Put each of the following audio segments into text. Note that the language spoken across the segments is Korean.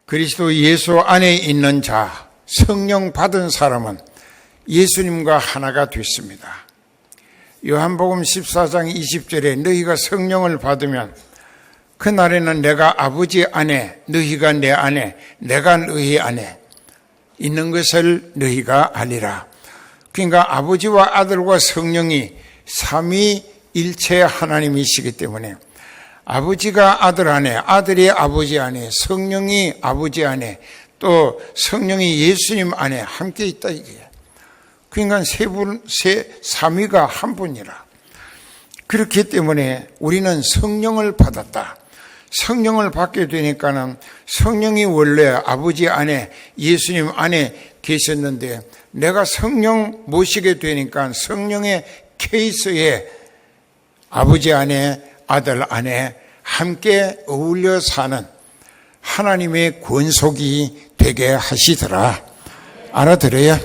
그리스도 예수 안에 있는 자, 성령 받은 사람은 예수님과 하나가 됐습니다. 요한복음 14장 20절에 너희가 성령을 받으면 그날에는 내가 아버지 안에, 너희가 내 안에, 내가 너희 안에 있는 것을 너희가 알리라. 그러니까 아버지와 아들과 성령이 삼위일체 하나님이시기 때문에 아버지가 아들 안에, 아들이 아버지 안에, 성령이 아버지 안에, 또 성령이 예수님 안에 함께 있다 이게. 그러니까 삼위가 한 분이라. 그렇기 때문에 우리는 성령을 받았다. 성령을 받게 되니까는 성령이 원래 아버지 안에, 예수님 안에 계셨는데 내가 성령 모시게 되니까 성령의 케이스에 아버지 안에, 아들 안에 함께 어울려 사는 하나님의 권속이 되게 하시더라. 알아들어요?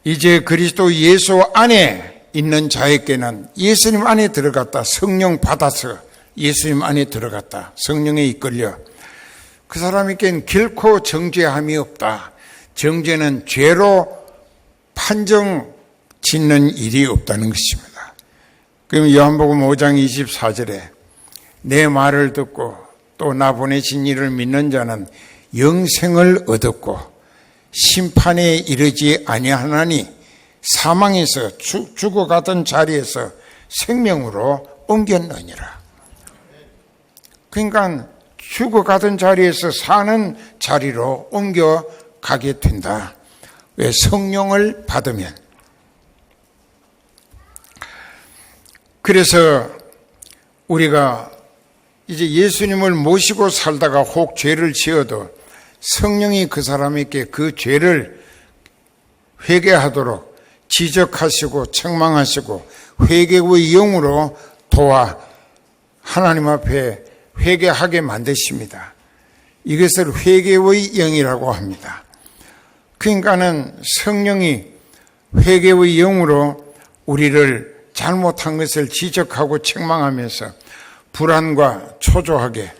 이제 그리스도 예수 안에 있는 자에게는 예수님 안에 들어갔다. 성령 받아서 예수님 안에 들어갔다. 성령에 이끌려. 그 사람에게는 결코 정죄함이 없다. 정죄는 죄로 판정 짓는 일이 없다는 것입니다. 그럼 요한복음 5장 24절에 내 말을 듣고 또 나 보내신 이를 믿는 자는 영생을 얻었고 심판에 이르지 아니하나니 사망에서 죽어가던 자리에서 생명으로 옮겼느니라. 그러니까 죽어가던 자리에서 사는 자리로 옮겨가게 된다. 왜? 성령을 받으면. 그래서 우리가 이제 예수님을 모시고 살다가 혹 죄를 지어도 성령이 그 사람에게 그 죄를 회개하도록 지적하시고 책망하시고 회개의 영으로 도와 하나님 앞에 회개하게 만드십니다. 이것을 회개의 영이라고 합니다. 그러니까는 성령이 회개의 영으로 우리를 잘못한 것을 지적하고 책망하면서 불안과 초조하게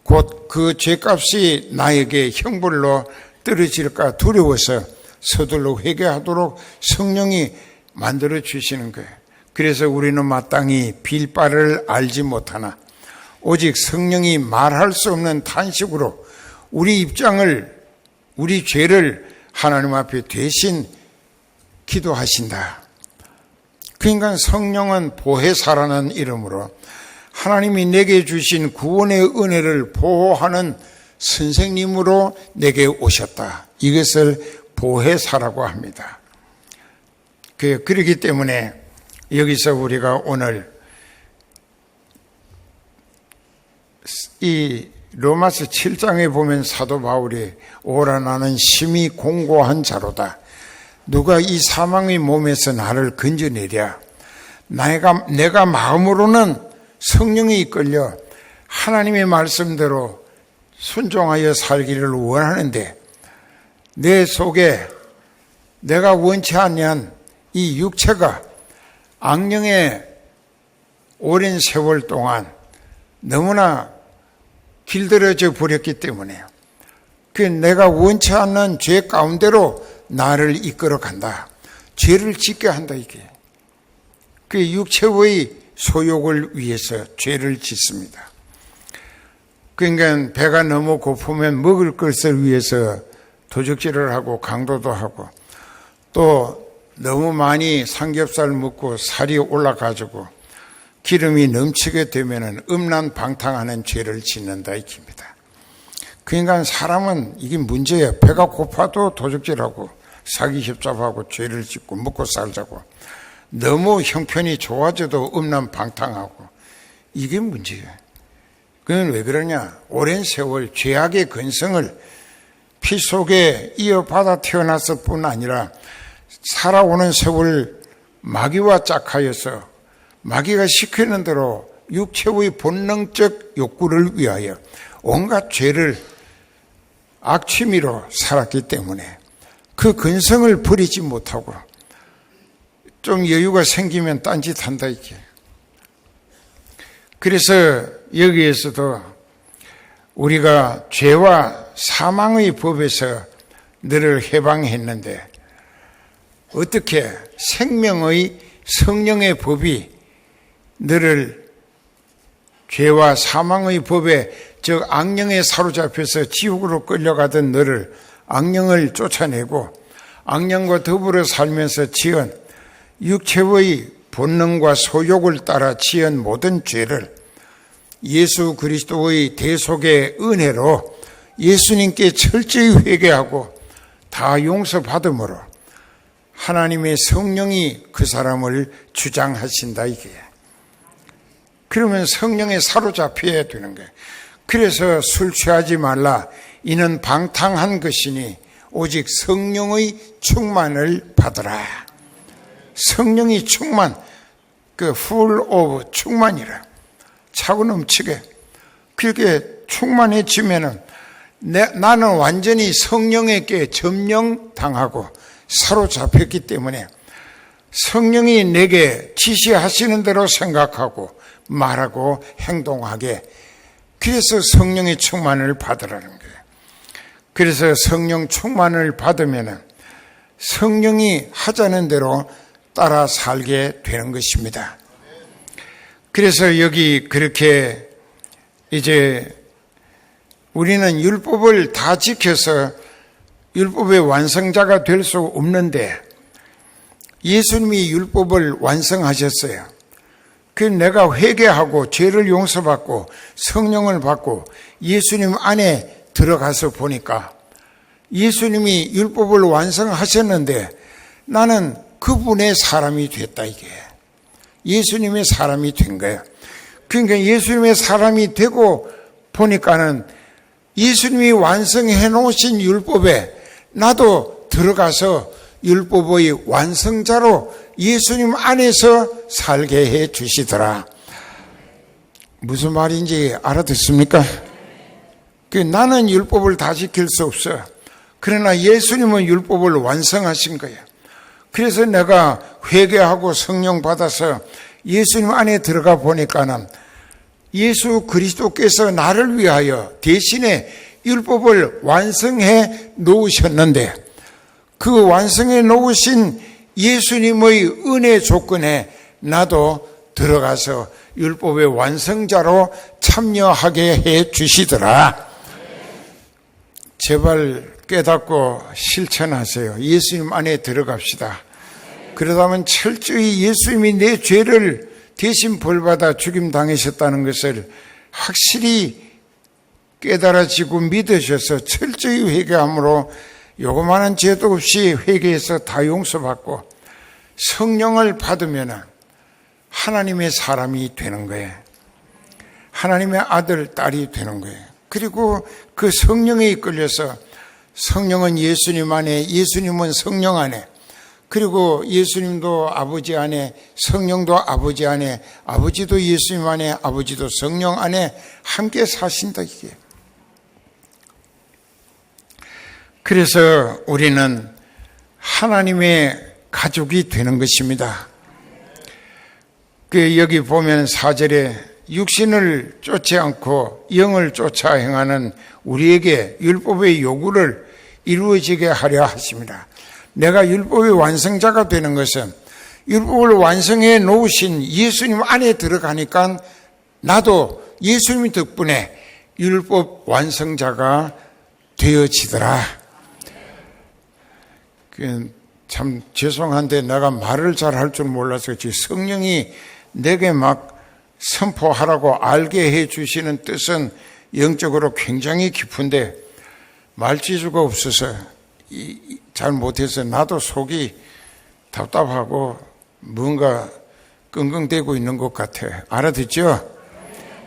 곧 그 죄값이 나에게 형벌로 떨어질까 두려워서 서둘러 회개하도록 성령이 만들어 주시는 거예요. 그래서 우리는 마땅히 빌 바를 알지 못하나 오직 성령이 말할 수 없는 탄식으로 우리 입장을, 우리 죄를 하나님 앞에 대신 기도하신다. 그러니까 성령은 보혜사라는 이름으로 하나님이 내게 주신 구원의 은혜를 보호하는 선생님으로 내게 오셨다. 이것을 보혜사라고 합니다. 그렇기 때문에 여기서 우리가 오늘 이 로마서 7장에 보면 사도 바울이 오라 나는 심히 공고한 자로다. 누가 이 사망의 몸에서 나를 건져내랴. 내가 마음으로는 성령에 이끌려 하나님의 말씀대로 순종하여 살기를 원하는데 내 속에 내가 원치 않는 이 육체가 악령의 오랜 세월 동안 너무나 길들여져 버렸기 때문에 그 내가 원치 않는 죄 가운데로 나를 이끌어 간다. 죄를 짓게 한다 이게. 그 육체의 소욕을 위해서 죄를 짓습니다. 그러니까 배가 너무 고프면 먹을 것을 위해서 도적질을 하고 강도도 하고 또 너무 많이 삼겹살 먹고 살이 올라가지고 기름이 넘치게 되면은 음란방탕하는 죄를 짓는다 이깁니다. 그러니까 사람은 이게 문제예요. 배가 고파도 도적질하고 사기 협잡하고 죄를 짓고 먹고 살자고 너무 형편이 좋아져도 음란방탕하고 이게 문제예요. 그건 왜 그러냐? 오랜 세월 죄악의 근성을 피 속에 이어받아 태어났을 뿐 아니라 살아오는 세월 마귀와 짝하여서 마귀가 시키는 대로 육체의 본능적 욕구를 위하여 온갖 죄를 악취미로 살았기 때문에 그 근성을 버리지 못하고 좀 여유가 생기면 딴짓한다 이게. 그래서 여기에서도 우리가 죄와 사망의 법에서 너를 해방했는데 어떻게 생명의 성령의 법이 너를 죄와 사망의 법에 즉 악령에 사로잡혀서 지옥으로 끌려가던 너를 악령을 쫓아내고 악령과 더불어 살면서 지은 육체의 본능과 소욕을 따라 지은 모든 죄를 예수 그리스도의 대속의 은혜로 예수님께 철저히 회개하고 다 용서받음으로 하나님의 성령이 그 사람을 주장하신다 이게. 그러면 성령에 사로잡혀야 되는 거예요. 그래서 술 취하지 말라. 이는 방탕한 것이니 오직 성령의 충만을 받으라. 성령이 충만, 그 full of 충만이라. 차고 넘치게. 그렇게 충만해지면은 나는 완전히 성령에게 점령당하고 사로잡혔기 때문에 성령이 내게 지시하시는 대로 생각하고 말하고 행동하게. 그래서 성령의 충만을 받으라는 거예요. 그래서 성령 충만을 받으면 성령이 하자는 대로 따라 살게 되는 것입니다. 그래서 여기 그렇게 이제 우리는 율법을 다 지켜서 율법의 완성자가 될 수 없는데 예수님이 율법을 완성하셨어요. 그 내가 회개하고 죄를 용서받고 성령을 받고 예수님 안에 들어가서 보니까 예수님이 율법을 완성하셨는데 나는 그분의 사람이 됐다 이게. 예수님의 사람이 된 거예요. 그러니까 예수님의 사람이 되고 보니까는 예수님이 완성해 놓으신 율법에 나도 들어가서 율법의 완성자로 예수님 안에서 살게 해 주시더라. 무슨 말인지 알아듣습니까? 나는 율법을 다 지킬 수 없어. 그러나 예수님은 율법을 완성하신 거예요. 그래서 내가 회개하고 성령 받아서 예수님 안에 들어가 보니까는 예수 그리스도께서 나를 위하여 대신에 율법을 완성해 놓으셨는데 그 완성해 놓으신 예수님의 은혜 조건에 나도 들어가서 율법의 완성자로 참여하게 해 주시더라. 제발 깨닫고 실천하세요. 예수님 안에 들어갑시다. 그러다면 철저히 예수님이 내 죄를 대신 벌받아 죽임 당하셨다는 것을 확실히 깨달아지고 믿으셔서 철저히 회개함으로 요거만한 죄도 없이 회개해서 다 용서받고 성령을 받으면 하나님의 사람이 되는 거예요. 하나님의 아들, 딸이 되는 거예요. 그리고 그 성령에 이끌려서 성령은 예수님 안에, 예수님은 성령 안에, 그리고 예수님도 아버지 안에, 성령도 아버지 안에, 아버지도 예수님 안에, 아버지도 성령 안에 함께 사신다 이게. 그래서 우리는 하나님의 가족이 되는 것입니다. 여기 보면 4절에 육신을 쫓지 않고 영을 쫓아 행하는 우리에게 율법의 요구를 이루어지게 하려 하십니다. 내가 율법의 완성자가 되는 것은 율법을 완성해 놓으신 예수님 안에 들어가니까 나도 예수님 덕분에 율법 완성자가 되어지더라. 참 죄송한데 내가 말을 잘 할 줄 몰라서 성령이 내게 막 선포하라고 알게 해 주시는 뜻은 영적으로 굉장히 깊은데 말지수가 없어서 잘 못해서 나도 속이 답답하고 뭔가 끙끙대고 있는 것 같아. 알아듣죠?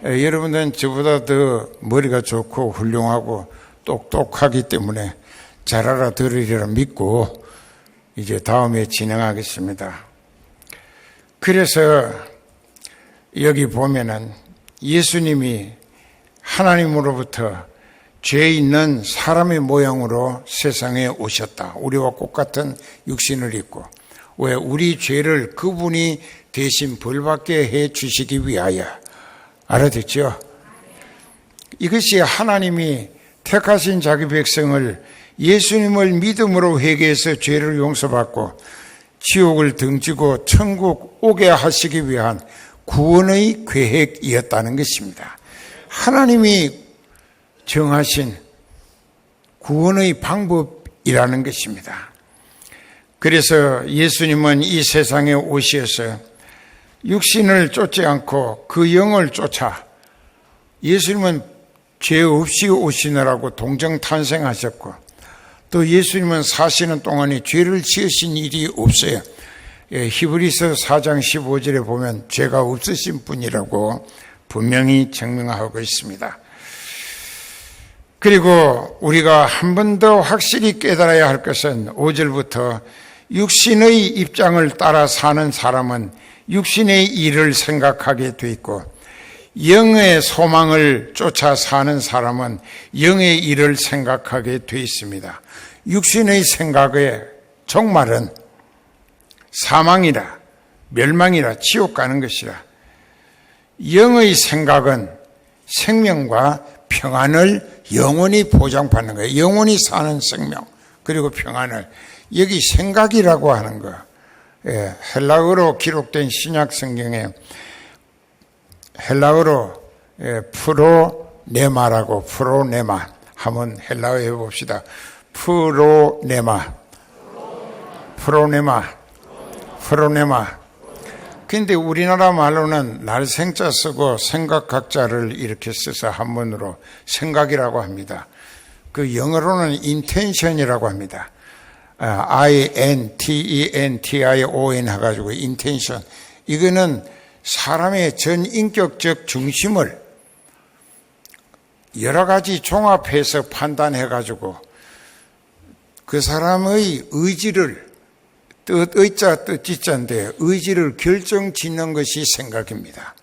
여러분들은 저보다 더 머리가 좋고 훌륭하고 똑똑하기 때문에 잘 알아들으리라 믿고 이제 다음에 진행하겠습니다. 그래서 여기 보면은 예수님이 하나님으로부터 죄 있는 사람의 모양으로 세상에 오셨다. 우리와 똑같은 육신을 입고. 왜? 우리 죄를 그분이 대신 벌받게 해 주시기 위하여. 알아듣죠? 이것이 하나님이 택하신 자기 백성을 예수님을 믿음으로 회개해서 죄를 용서받고 지옥을 등지고 천국 오게 하시기 위한 구원의 계획이었다는 것입니다. 하나님이 정하신 구원의 방법이라는 것입니다. 그래서 예수님은 이 세상에 오셔서 육신을 쫓지 않고 그 영을 쫓아, 예수님은 죄 없이 오시느라고 동정 탄생하셨고, 또 예수님은 사시는 동안에 죄를 지으신 일이 없어요. 히브리서 4장 15절에 보면 죄가 없으신 분이라고 분명히 증명하고 있습니다. 그리고 우리가 한 번 더 확실히 깨달아야 할 것은 5절부터 육신의 입장을 따라 사는 사람은 육신의 일을 생각하게 돼 있고, 영의 소망을 쫓아 사는 사람은 영의 일을 생각하게 돼 있습니다. 육신의 생각의 종말은 사망이라, 멸망이라, 지옥 가는 것이라, 영의 생각은 생명과 평안을 영원히 보장받는 거예요. 영원히 사는 생명, 그리고 평안을. 여기 생각이라고 하는 거, 헬라어로 기록된 신약 성경에 헬라어로 프로네마라고, 프로네마 한번 헬라어 해봅시다. 프로네마. 근데 우리나라 말로는 날생자 쓰고 생각학자를 이렇게 써서 한문으로 생각이라고 합니다. 그 영어로는 intention이라고 합니다. intention 해가지고 intention. 이거는 사람의 전 인격적 중심을 여러 가지 종합해서 판단해가지고 그 사람의 의지를, 의자 뜻지자인데 의지를 결정짓는 것이 생각입니다.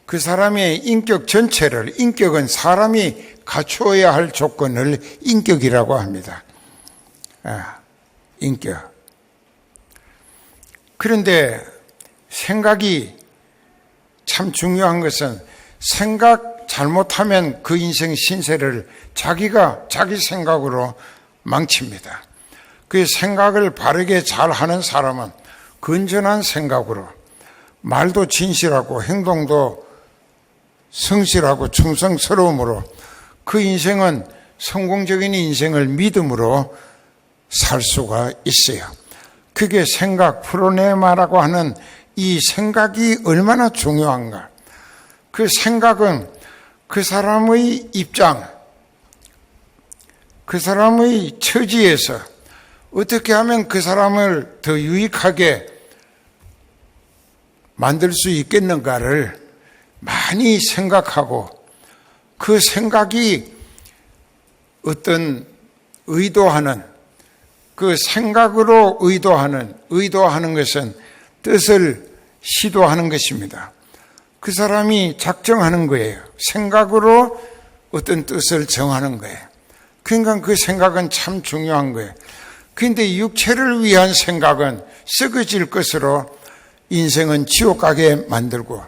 그 사람의 인격 전체를, 인격은 사람이 갖추어야 할 조건을 인격이라고 합니다. 인격. 그런데 생각이 참 중요한 것은, 생각 잘못하면 그 인생 신세를 자기가 자기 생각으로 망칩니다. 그 생각을 바르게 잘 하는 사람은 건전한 생각으로, 말도 진실하고 행동도 성실하고 충성스러움으로 그 인생은 성공적인 인생을 믿음으로 살 수가 있어요. 그게 생각, 프로네마라고 하는 이 생각이 얼마나 중요한가. 그 생각은 그 사람의 입장, 그 사람의 처지에서 어떻게 하면 그 사람을 더 유익하게 만들 수 있겠는가를 많이 생각하고, 그 생각이 어떤 의도하는, 그 생각으로 의도하는 것은 뜻을 시도하는 것입니다. 그 사람이 작정하는 거예요. 생각으로 어떤 뜻을 정하는 거예요. 그러니까 그 생각은 참 중요한 거예요. 그런데 육체를 위한 생각은 썩어질 것으로 인생은 지옥 가게 만들고,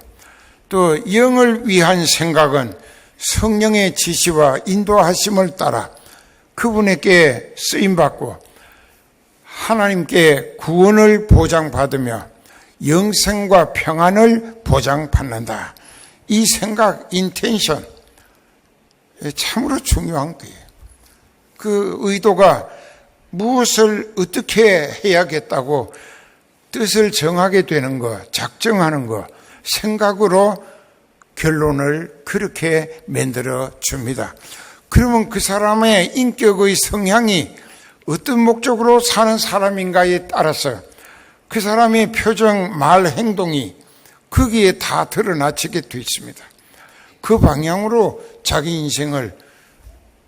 또 영을 위한 생각은 성령의 지시와 인도하심을 따라 그분에게 쓰임받고 하나님께 구원을 보장받으며 영생과 평안을 보장받는다. 이 생각, 인텐션, 참으로 중요한 거예요. 그 의도가 무엇을 어떻게 해야겠다고 뜻을 정하게 되는 거, 작정하는 거, 생각으로 결론을 그렇게 만들어 줍니다. 그러면 그 사람의 인격의 성향이 어떤 목적으로 사는 사람인가에 따라서 그 사람의 표정, 말, 행동이 거기에 다 드러나치게 되어 있습니다. 그 방향으로 자기 인생을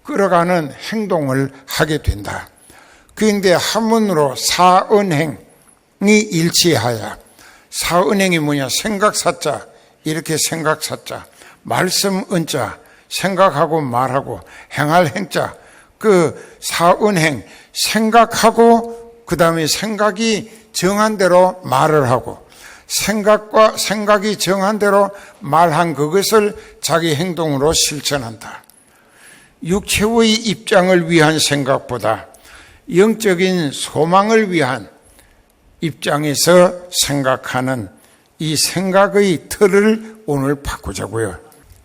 끌어가는 행동을 하게 된다. 그런데 한문으로 사은행이 일치하여, 사은행이 뭐냐, 생각사자, 이렇게 생각사자, 말씀 은자, 생각하고 말하고, 행할 행자, 그 사은행, 생각하고 그 다음에 생각이 정한 대로 말을 하고, 생각이 정한 대로 말한 그것을 자기 행동으로 실천한다. 육체의 입장을 위한 생각보다 영적인 소망을 위한 입장에서 생각하는 이 생각의 틀을 오늘 바꾸자고요.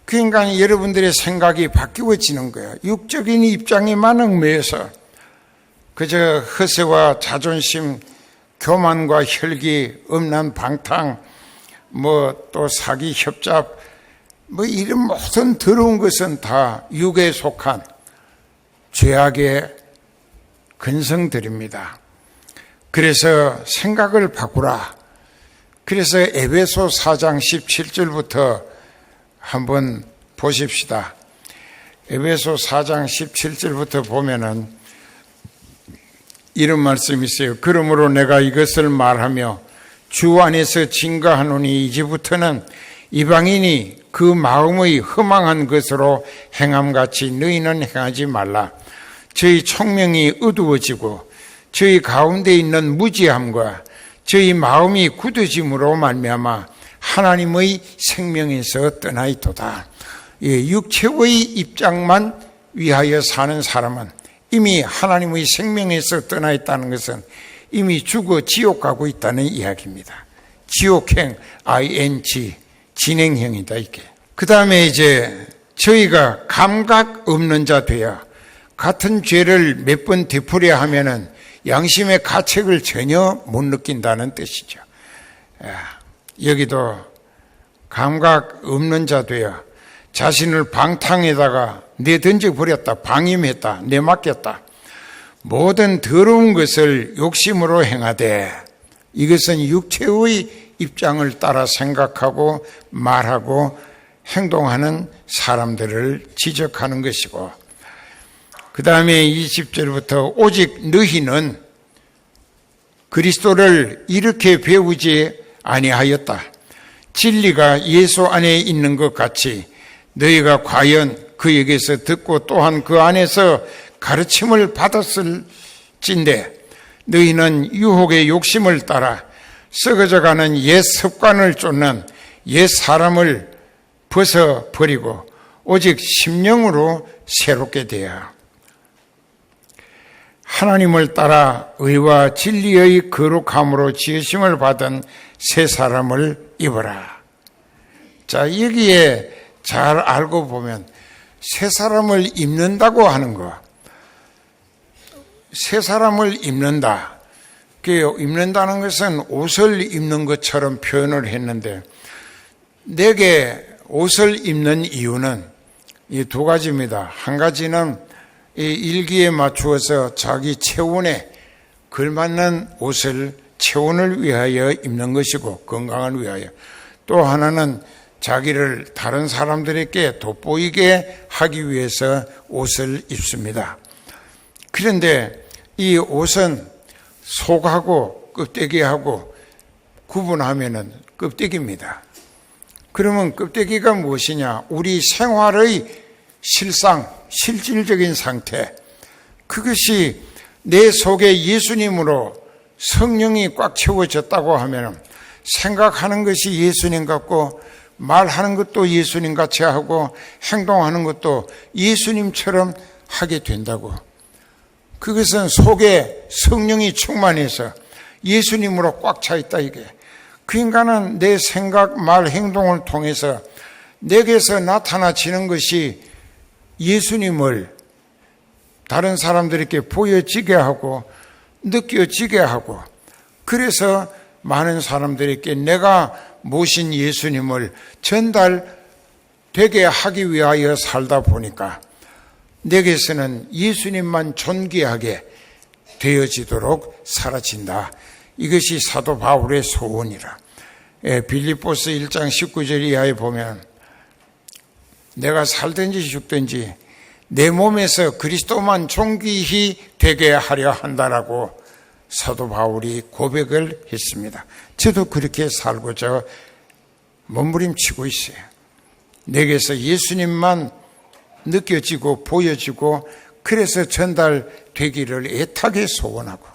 그러니까 여러분들의 생각이 바뀌어지는 거예요. 육적인 입장에만 얽매여서 그저 허세와 자존심, 교만과 혈기, 음란 방탕, 또 사기 협잡, 이런 모든 더러운 것은 다 육에 속한 죄악의 근성들입니다. 그래서 생각을 바꾸라. 그래서 에베소 4장 17절부터 한번 보십시다. 에베소 4장 17절부터 보면은 이런 말씀이 있어요. 그러므로 내가 이것을 말하며 주 안에서 증거하노니 이제부터는 이방인이 그 마음의 허망한 것으로 행함같이 너희는 행하지 말라. 저희 총명이 어두워지고 저희 가운데 있는 무지함과 저희 마음이 굳어짐으로 말미암아 하나님의 생명에서 떠나있도다. 육체의 입장만 위하여 사는 사람은 이미 하나님의 생명에서 떠나있다는 것은 이미 죽어 지옥 가고 있다는 이야기입니다. 지옥행 ing 진행형이다 이게. 그 다음에 이제 저희가 감각 없는 자 되어 같은 죄를 몇 번 되풀이야 하면은 양심의 가책을 전혀 못 느낀다는 뜻이죠. 여기도 감각 없는 자 되어 자신을 방탕에다가 내던져버렸다, 방임했다, 내맡겼다. 모든 더러운 것을 욕심으로 행하되 이것은 육체의 입장을 따라 생각하고 말하고 행동하는 사람들을 지적하는 것이고, 그 다음에 20절부터 오직 너희는 그리스도를 이렇게 배우지 아니하였다. 진리가 예수 안에 있는 것 같이 너희가 과연 그에게서 듣고 또한 그 안에서 가르침을 받았을진데 너희는 유혹의 욕심을 따라 썩어져가는 옛 습관을 쫓는 옛 사람을 벗어버리고 오직 심령으로 새롭게 되어 하나님을 따라 의와 진리의 거룩함으로 지으심을 받은 새 사람을 입어라. 자, 여기에 잘 알고 보면 새 사람을 입는다고 하는 거, 새 사람을 입는다. 그 입는다는 것은 옷을 입는 것처럼 표현을 했는데, 내게 옷을 입는 이유는 이 두 가지입니다. 한 가지는 이 일기에 맞추어서 자기 체온에 걸맞는 옷을 체온을 위하여 입는 것이고 건강을 위하여, 또 하나는 자기를 다른 사람들에게 돋보이게 하기 위해서 옷을 입습니다. 그런데 이 옷은 속하고 껍데기하고 구분하면은 껍데기입니다. 그러면 껍데기가 무엇이냐? 우리 생활의 실질적인 상태, 그것이 내 속에 예수님으로 성령이 꽉 채워졌다고 하면 생각하는 것이 예수님 같고 말하는 것도 예수님 같이 하고 행동하는 것도 예수님처럼 하게 된다고. 그것은 속에 성령이 충만해서 예수님으로 꽉 차 있다 이게. 그 인간은 내 생각, 말, 행동을 통해서 내게서 나타나지는 것이 예수님을 다른 사람들에게 보여지게 하고 느껴지게 하고, 그래서 많은 사람들에게 내가 모신 예수님을 전달되게 하기 위하여 살다 보니까 내게서는 예수님만 존귀하게 되어지도록 사라진다. 이것이 사도 바울의 소원이라. 빌립보서 1장 19절 이하에 보면 내가 살든지 죽든지 내 몸에서 그리스도만 존귀히 되게 하려 한다라고 사도 바울이 고백을 했습니다. 저도 그렇게 살고자 몸부림치고 있어요. 내게서 예수님만 느껴지고 보여지고 그래서 전달되기를 애타게 소원하고,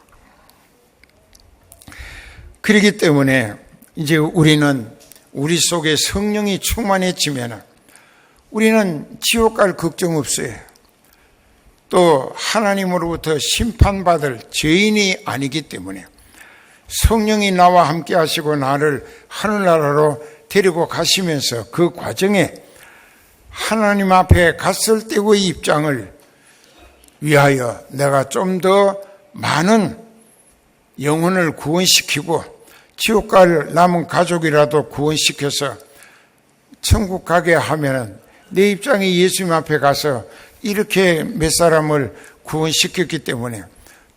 그렇기 때문에 이제 우리는 우리 속에 성령이 충만해지면 우리는 지옥 갈 걱정 없어요. 또 하나님으로부터 심판받을 죄인이 아니기 때문에 성령이 나와 함께 하시고 나를 하늘나라로 데리고 가시면서 그 과정에 하나님 앞에 갔을 때의 입장을 위하여 내가 좀 더 많은 영혼을 구원시키고 지옥 갈 남은 가족이라도 구원시켜서 천국 가게 하면은 내 입장이 예수님 앞에 가서 이렇게 몇 사람을 구원시켰기 때문에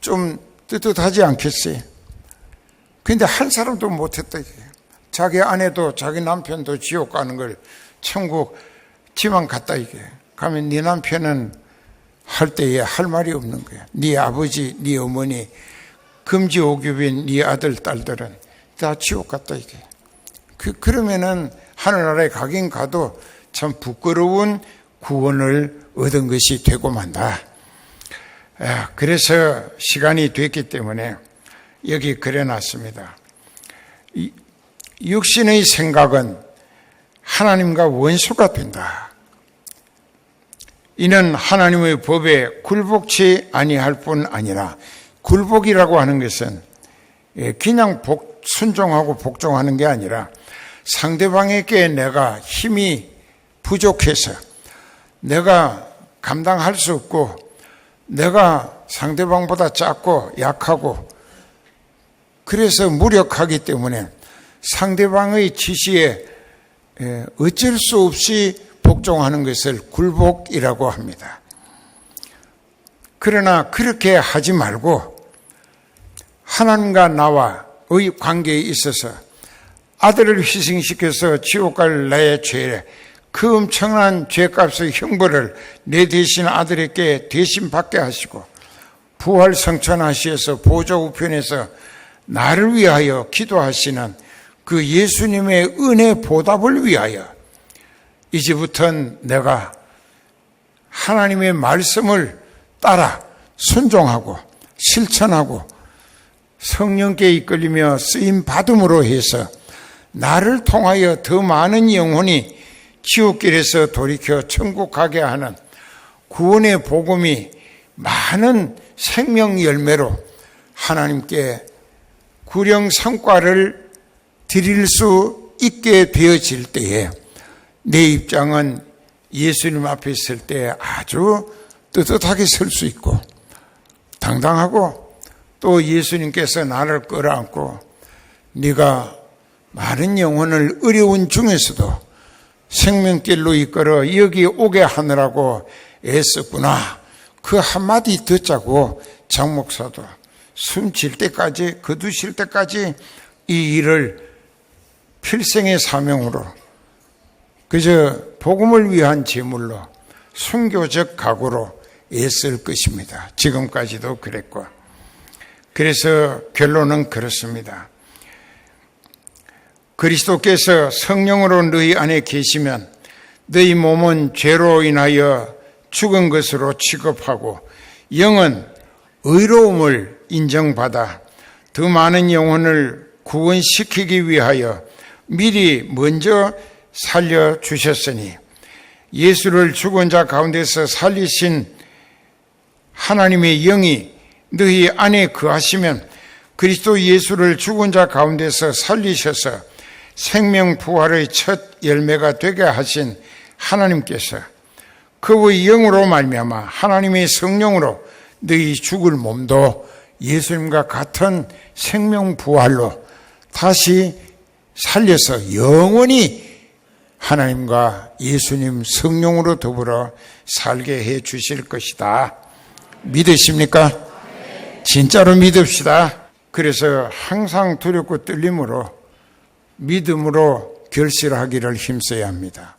좀 뜨뜻하지 않겠어요? 근데 한 사람도 못했다. 자기 아내도 자기 남편도 지옥 가는 걸 천국 지만 갔다 이게. 가면 네 남편은 할 때에 할 말이 없는 거야. 네 아버지, 네 어머니, 금지옥유빈 네 아들, 딸들은 다 지옥 갔다 이게. 그러면은 하늘나라에 가긴 가도 참 부끄러운 구원을 얻은 것이 되고 만다. 그래서 시간이 됐기 때문에 여기 그려놨습니다. 육신의 생각은 하나님과 원수가 된다. 이는 하나님의 법에 굴복치 아니할 뿐 아니라, 굴복이라고 하는 것은 그냥 순종하고 복종하는 게 아니라 상대방에게 내가 힘이 부족해서 내가 감당할 수 없고 내가 상대방보다 작고 약하고 그래서 무력하기 때문에 상대방의 지시에 어쩔 수 없이 복종하는 것을 굴복이라고 합니다. 그러나 그렇게 하지 말고 하나님과 나와의 관계에 있어서 아들을 희생시켜서 지옥 갈 나의 죄, 그 엄청난 죄값의 형벌을 내 대신 아들에게 대신 받게 하시고 부활 성천하시에서 보좌 우편에서 나를 위하여 기도하시는 그 예수님의 은혜 보답을 위하여 이제부터는 내가 하나님의 말씀을 따라 순종하고 실천하고 성령께 이끌리며 쓰임 받음으로 해서 나를 통하여 더 많은 영혼이 지옥길에서 돌이켜 천국 가게 하는 구원의 복음이 많은 생명 열매로 하나님께 구령 성과를 드릴 수 있게 되어질 때에 내 입장은 예수님 앞에 있을 때 아주 떳떳하게 설 수 있고 당당하고 또 예수님께서 나를 끌어안고 네가 많은 영혼을 어려운 중에서도 생명길로 이끌어 여기 오게 하느라고 애썼구나. 그 한마디 듣자고 장 목사도 숨 쉴 때까지 거두실 때까지 이 일을 필생의 사명으로 그저 복음을 위한 제물로 순교적 각오로 애쓸 것입니다. 지금까지도 그랬고. 그래서 결론은 그렇습니다. 그리스도께서 성령으로 너희 안에 계시면 너희 몸은 죄로 인하여 죽은 것으로 취급하고 영은 의로움을 인정받아 더 많은 영혼을 구원시키기 위하여 미리 먼저 살려주셨으니 예수를 죽은 자 가운데서 살리신 하나님의 영이 너희 안에 거하시면 그리스도 예수를 죽은 자 가운데서 살리셔서 생명 부활의 첫 열매가 되게 하신 하나님께서 그의 영으로 말미암아 하나님의 성령으로 너희 죽을 몸도 예수님과 같은 생명 부활로 다시 살려서 영원히 하나님과 예수님 성령으로 더불어 살게 해 주실 것이다. 믿으십니까? 진짜로 믿읍시다. 그래서 항상 두렵고 떨림으로 믿음으로 결실하기를 힘써야 합니다.